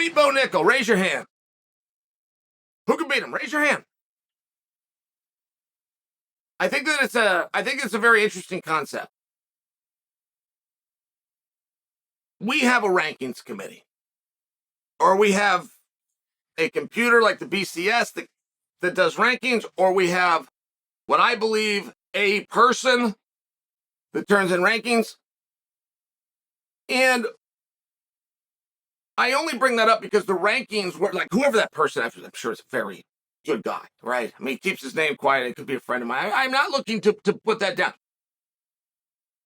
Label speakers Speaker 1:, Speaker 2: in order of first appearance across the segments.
Speaker 1: beat Bo Nickal? Raise your hand. Who can beat him? Raise your hand. I think it's a very interesting concept. We have a rankings committee, or we have a computer like the BCS that does rankings, or we have what I believe a person that turns in rankings. And I only bring that up because the rankings were like, whoever that person is, I'm sure is a very good guy, right? I mean, he keeps his name quiet. It could be a friend of mine. I'm not looking to put that down.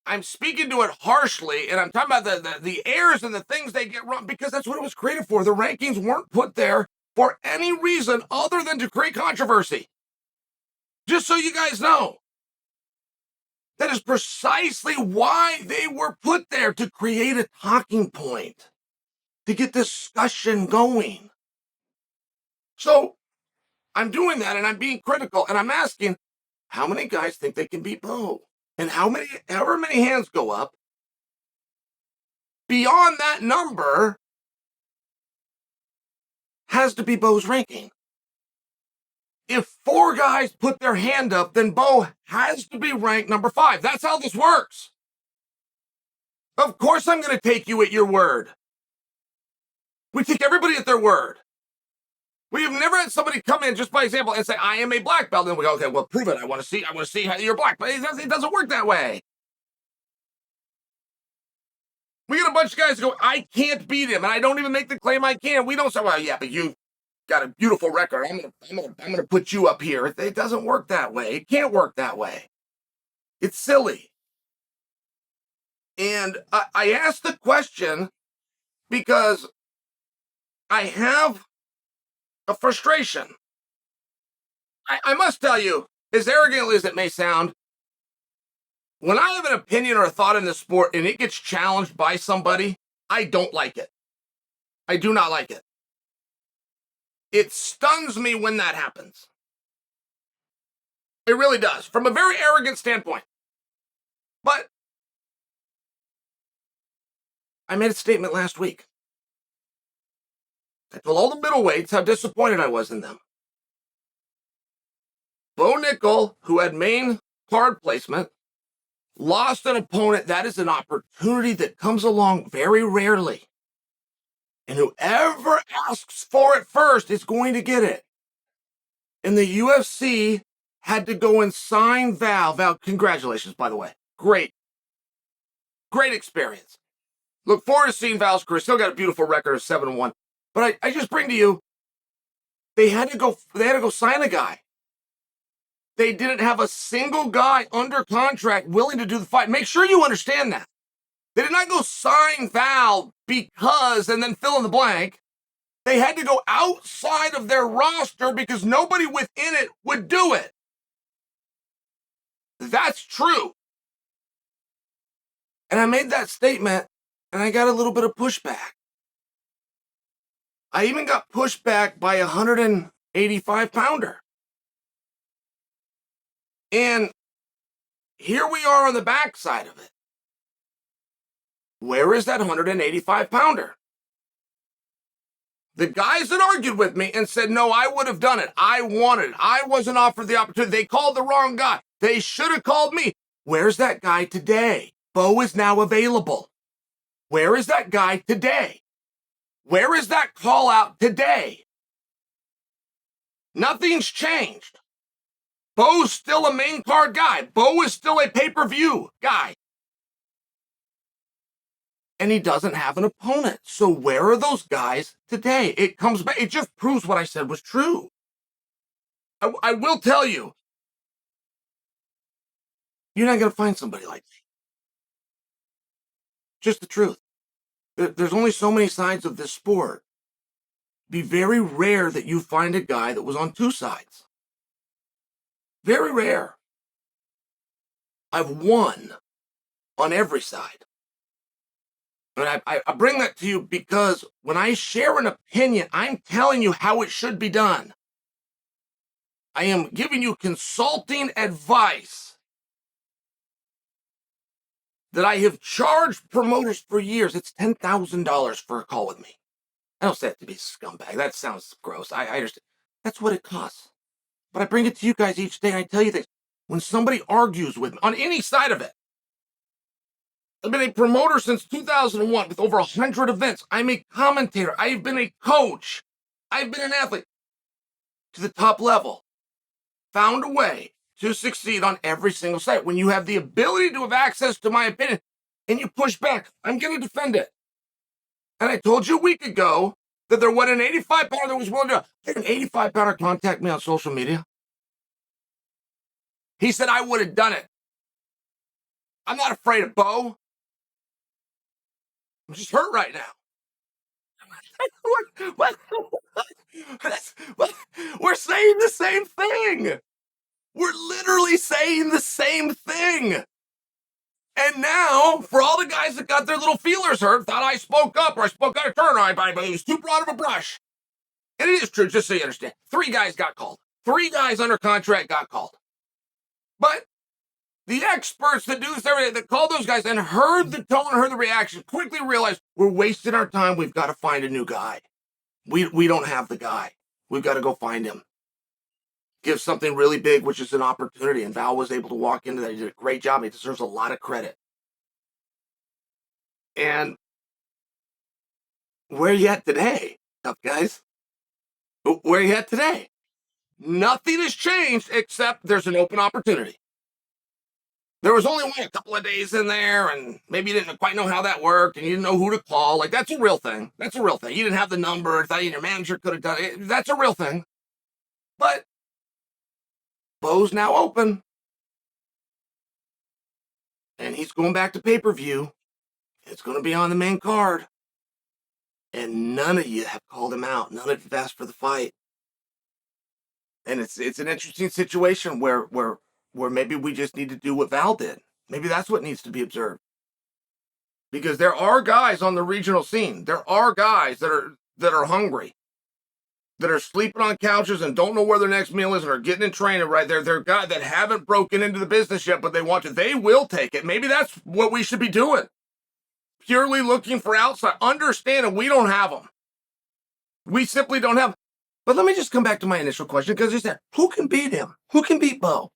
Speaker 1: I'm speaking to it harshly, and I'm talking about the errors and the things they get wrong, because that's what it was created for. The rankings weren't put there for any reason other than to create controversy. Just so you guys know. That is precisely why they were put there, to create a talking point, to get discussion going. So I'm doing that, and I'm being critical, and I'm asking, how many guys think they can beat Bo? And however many hands go up, beyond that number has to be Bo's ranking. If 4 guys put their hand up, then Bo has to be ranked number 5. That's how this works. Of course I'm going to take you at your word. We take everybody at their word. We have never had somebody come in just by example and say, I am a black belt. And then we go, okay, well, prove it. I want to see how you're black. But it doesn't work that way. We get a bunch of guys go, I can't beat him, and I don't even make the claim I can. We don't say, well, yeah, but you got a beautiful record. I'm gonna put you up here. It doesn't work that way. It can't work that way. It's silly. And I asked the question because I have a frustration. I must tell you, as arrogantly as it may sound, when I have an opinion or a thought in the sport and it gets challenged by somebody, I don't like it. I do not like it. It stuns me when that happens. It really does, from a very arrogant standpoint. But I made a statement last week. I told all the middleweights how disappointed I was in them. Bo Nickal, who had main card placement, lost an opponent. That is an opportunity that comes along very rarely. And whoever asks for it first is going to get it. And the UFC had to go and sign Val. Val, congratulations, by the way. Great experience. Look forward to seeing Val's career. Still got a beautiful record of 7-1. But I just bring to you, they had to go sign a guy. They didn't have a single guy under contract willing to do the fight. Make sure you understand that. They did not go sign Val because, and then fill in the blank. They had to go outside of their roster because nobody within it would do it. That's true. And I made that statement, and I got a little bit of pushback. I even got pushback by a 185-pounder. And here we are on the backside of it. Where is that 185-pounder? The guys that argued with me and said, no, I would have done it. I wanted it. I wasn't offered the opportunity. They called the wrong guy. They should have called me. Where's that guy today? Bo is now available. Where is that guy today? Where is that call out today? Nothing's changed. Bo's still a main card guy. Bo is still a pay-per-view guy. And he doesn't have an opponent. So where are those guys today? It comes back. It just proves what I said was true. I will tell you, you're not going to find somebody like me. Just the truth. There's only so many sides of this sport. It'd be very rare that you find a guy that was on 2 sides. Very rare. I've won on every side. And I bring that to you because when I share an opinion, I'm telling you how it should be done. I am giving you consulting advice that I have charged promoters for years. It's $10,000 for a call with me. I don't say it to be a scumbag. That sounds gross. I understand. That's what it costs. But I bring it to you guys each day, and I tell you this. When somebody argues with me on any side of it, I've been a promoter since 2001 with over 100 events. I'm a commentator. I've been a coach. I've been an athlete to the top level. Found a way to succeed on every single site. When you have the ability to have access to my opinion and you push back, I'm going to defend it. And I told you a week ago that there wasn't an 85-pounder that was willing to. Did an 85-pounder contact me on social media? He said I would have done it. I'm not afraid of Bo. I'm just hurt right now. what? We're saying the same thing. We're literally saying the same thing. And now, for all the guys that got their little feelers hurt, thought I spoke up or I spoke out of turn, but it was too broad of a brush. And it is true, just so you understand. 3 guys got called. 3 guys under contract got called. But the experts that do this every day, that called those guys and heard the tone, heard the reaction, quickly realized we're wasting our time. We've got to find a new guy. We don't have the guy. We've got to go find him. Give something really big, which is an opportunity. And Val was able to walk into that. He did a great job. He deserves a lot of credit. And where are you at today, tough guys? Where are you at today? Nothing has changed except there's an open opportunity. There was only a couple of days in there, and maybe you didn't quite know how that worked, and you didn't know who to call. Like, that's a real thing. That's a real thing. You didn't have the number. Thought your manager could have done it. That's a real thing. But Bo's now open, and he's going back to pay-per-view. It's going to be on the main card, and none of you have called him out. None of you have asked for the fight. And it's an interesting situation where maybe we just need to do what Val did. Maybe that's what needs to be observed. Because there are guys on the regional scene. There are guys that are hungry, that are sleeping on couches and don't know where their next meal is and are getting in training right there. They're guys that haven't broken into the business yet, but they want to. They will take it. Maybe that's what we should be doing. Purely looking for outside. Understanding we don't have them. We simply don't have them. But let me just come back to my initial question, because you said, who can beat him? Who can beat Bo?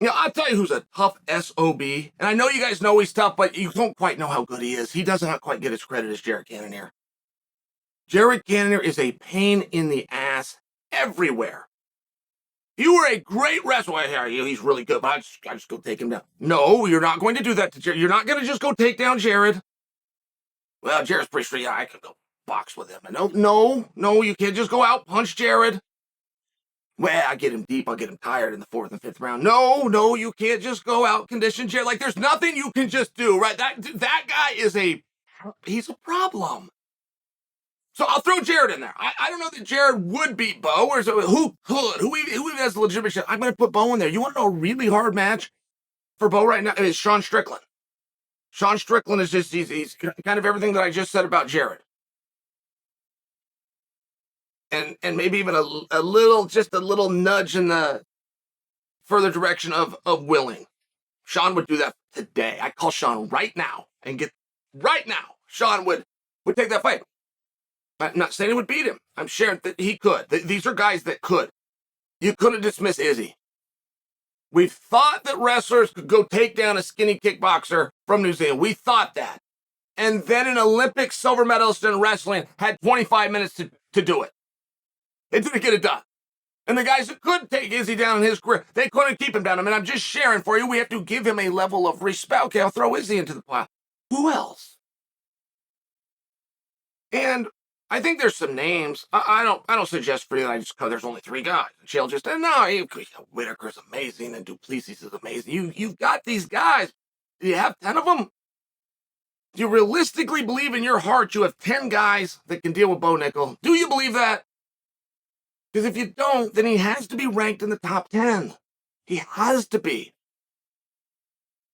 Speaker 1: I'll tell you who's a tough SOB. And I know you guys know he's tough, but you don't quite know how good he is. He doesn't quite get his credit as Jared Cannonier. Jared Cannonier is a pain in the ass everywhere. You were a great wrestler. He's really good, but I just go take him down. No, you're not going to do that to Jared. You're not going to just go take down Jared. Well, Jared's pretty sure, I could go box with him. No, you can't just go out, punch Jared. Well, I get him deep, I'll get him tired in the 4th and 5th round. No, you can't just go out, condition Jared. Like, there's nothing you can just do, right? That guy he's a problem. So I'll throw Jared in there. I don't know that Jared would beat Bo, or who could? Who even has the legitimate shit? I'm going to put Bo in there. You want to know a really hard match for Bo right now? It's Sean Strickland. Sean Strickland is just, he's kind of everything that I just said about Jared. And maybe even a little nudge in the further direction of willing. Sean would do that today. I call Sean right now Sean would take that fight. I'm not saying he would beat him. I'm sharing that he could. These are guys that could. You couldn't dismiss Izzy. We thought that wrestlers could go take down a skinny kickboxer from New Zealand. We thought that. And then an Olympic silver medalist in wrestling had 25 minutes to do it. They didn't get it done. And the guys that could take Izzy down in his career, they couldn't keep him down. I mean, I'm just sharing for you. We have to give him a level of respect. Okay, I'll throw Izzy into the pile. Who else? And I think there's some names. I don't suggest for you that I just there's only 3 guys. Chael just no. Whitaker's amazing and Duplessis is amazing. You've got these guys. Do you have 10 of them? Do you realistically believe in your heart you have 10 guys that can deal with Bo Nickal? Do you believe that? Because if you don't, then he has to be ranked in the top 10. He has to be.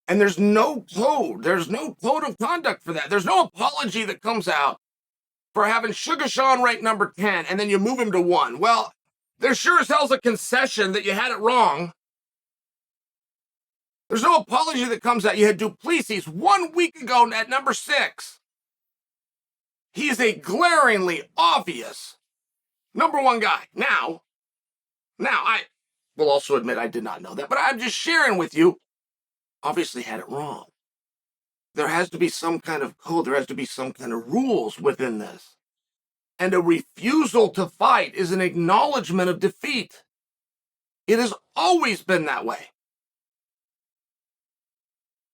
Speaker 1: And there's no code. There's no code of conduct for that. There's no apology that comes out for having Sugar Sean ranked number 10 and then you move him to 1. Well, there sure as hell's a concession that you had it wrong. There's no apology that comes out. You had Duplessis 1 week ago at number 6. He is a glaringly obvious number one guy. Now, I will also admit I did not know that, but I'm just sharing with you, obviously had it wrong. There has to be some kind of code, there has to be some kind of rules within this. And a refusal to fight is an acknowledgement of defeat. It has always been that way.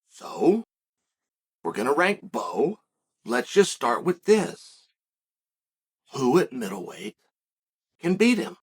Speaker 1: So, we're going to rank Bo. Let's just start with this. Who at middleweight can beat him?